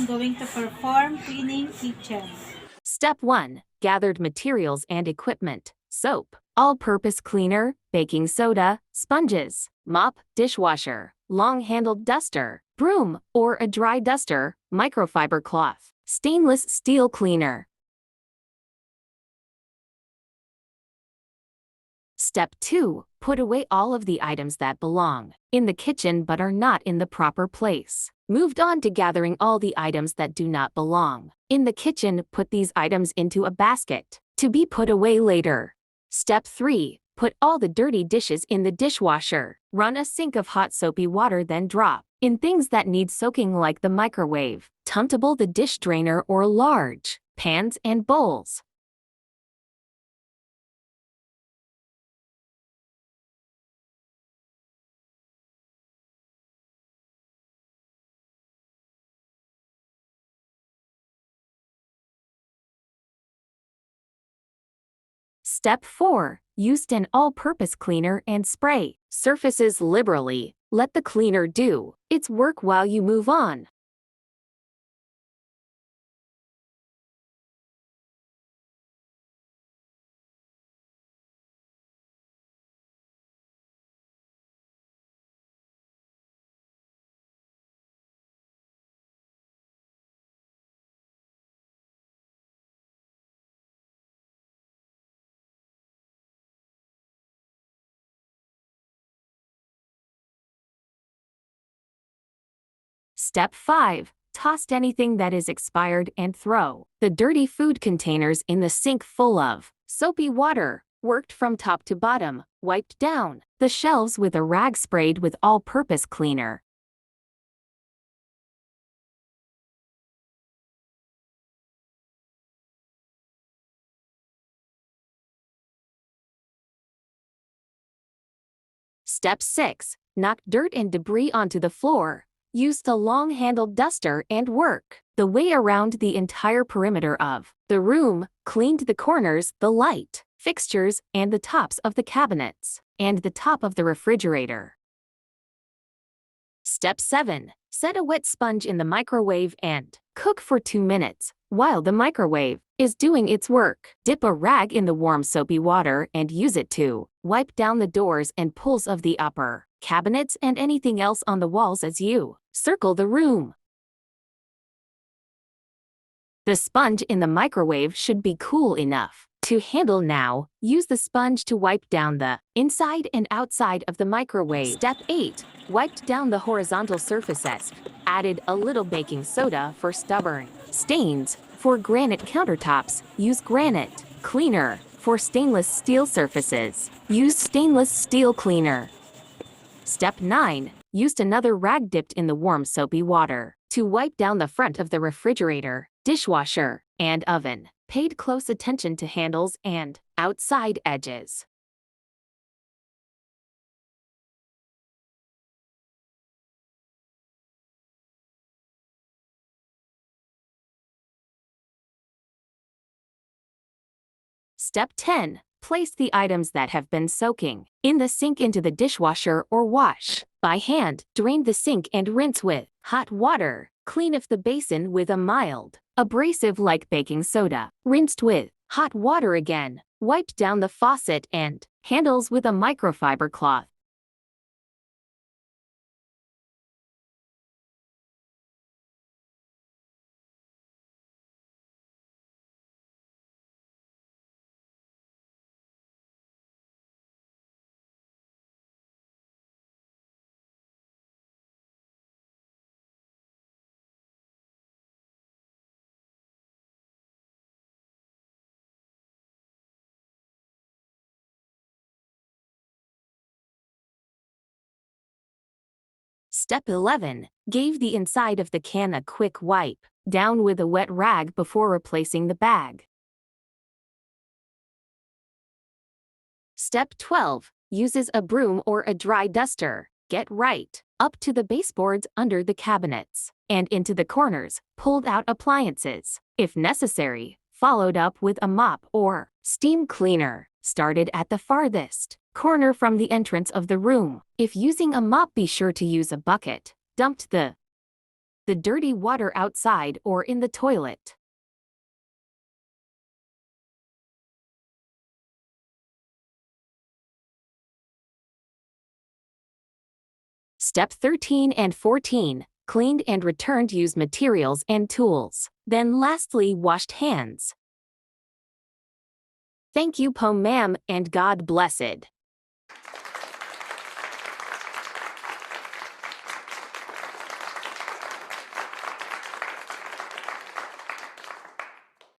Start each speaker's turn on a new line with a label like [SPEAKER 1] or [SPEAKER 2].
[SPEAKER 1] I'm going to perform cleaning kitchen.
[SPEAKER 2] Step 1. Gathered materials and equipment. Soap, all-purpose cleaner, baking soda, sponges, mop, dishwasher, long-handled duster, broom, or a dry duster, microfiber cloth, stainless steel cleaner. Step 2. Put away all of the items that belong in the kitchen but are not in the proper place. Moved on to gathering all the items that do not belong in the kitchen. Put these items into a basket to be put away later. Step 3. Put all the dirty dishes in the dishwasher. Run a sink of hot soapy water, then drop in things that need soaking like the microwave, tuntable, the dish drainer, or large pans and bowls. Step 4. Use an all-purpose cleaner and spray surfaces liberally. Let the cleaner do its work while you move on. Step 5. Toss anything that is expired and throw the dirty food containers in the sink full of soapy water. Worked from top to bottom. Wiped down the shelves with a rag sprayed with all-purpose cleaner. Step 6. Knock dirt and debris onto the floor. Use the long-handled duster and work the way around the entire perimeter of the room. Cleaned the corners, the light fixtures, and the tops of the cabinets, and the top of the refrigerator. Step 7. Set a wet sponge in the microwave and cook for 2 minutes. While the microwave is doing its work, dip a rag in the warm soapy water and use it to wipe down the doors and pulls of the upper cabinets and anything else on the walls as you circle the room. The sponge in the microwave should be cool enough to handle now. Use the sponge to wipe down the inside and outside of the microwave. Step 8. Wiped down the horizontal surfaces. Added a little baking soda for stubborn stains. For granite countertops, use granite cleaner. For stainless steel surfaces, use stainless steel cleaner. Step 9. Used another rag dipped in the warm soapy water to wipe down the front of the refrigerator, dishwasher, and oven. Paid close attention to handles and outside edges. Step 10. Place the items that have been soaking in the sink into the dishwasher or wash by hand. Drain the sink and rinse with hot water. Clean if the basin with a mild abrasive like baking soda. Rinsed with hot water again. Wipe down the faucet and handles with a microfiber cloth. Step 11. Gave the inside of the can a quick wipe down with a wet rag before replacing the bag. Step 12. Uses a broom or a dry duster. Get right up to the baseboards under the cabinets and into the corners. Pulled out appliances, if necessary, followed up with a mop or steam cleaner. Started at the farthest corner from the entrance of the room. If using a mop, be sure to use a bucket. Dumped the the dirty water outside or in the toilet. Step 13 and 14. Cleaned and returned used materials and tools. Then lastly, washed hands. Thank you, ma'am, and God blessed.